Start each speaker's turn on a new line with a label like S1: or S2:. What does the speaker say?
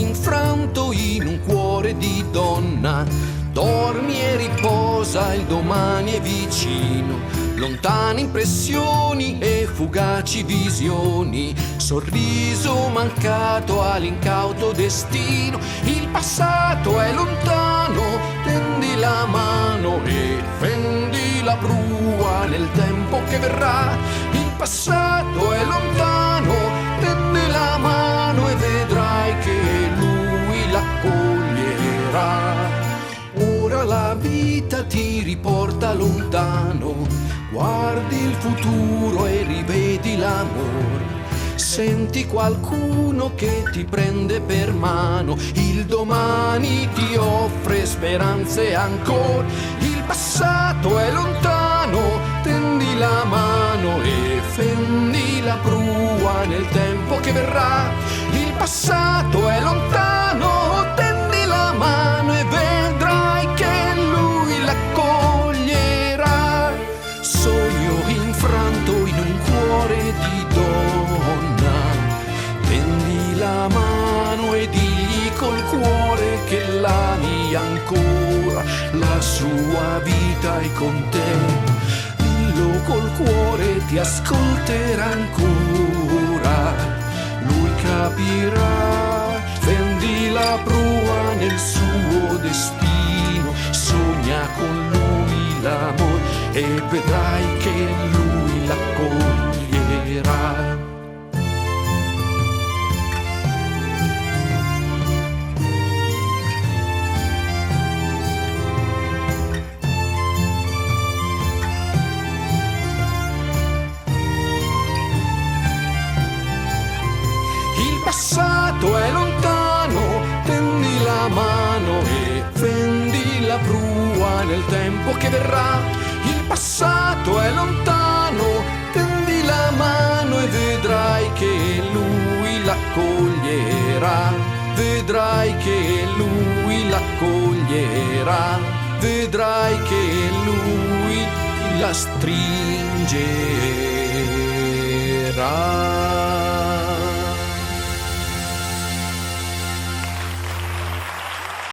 S1: infranto in un cuore di donna. Dormi e riposa, il domani è vicino. Lontane impressioni e fugaci visioni. Sorriso mancato all'incauto destino. Il passato è lontano, tendi la mano e fendi la prua nel tempo che verrà. Il passato è lontano, tendi la mano e vedrai che lui l'accoglierà. Ora la vita ti riporta lontano, guardi il futuro e rivedi l'amore. Senti qualcuno che ti prende per mano, il domani ti offre speranze ancora. Il passato è lontano, tendi la mano e fendi la prua nel tempo che verrà. Il passato è lontano, tendi la mano e vedrai che lui l'accoglierà. Sogno infranto in un cuore di donna, tendi la mano e digli col cuore che l'ami ancora, la sua vita è con te. Dillo col cuore, ti ascolterà ancora, lui capirà. Fendi la prua nel suo destino, sogna con lui l'amore e vedrai che lui l'accoglierà. Il passato è lontano, tendi la mano e fendi la prua nel tempo che verrà. Il passato è lontano, tendi la mano e vedrai che lui l'accoglierà. Vedrai che lui l'accoglierà. Vedrai che lui la stringerà.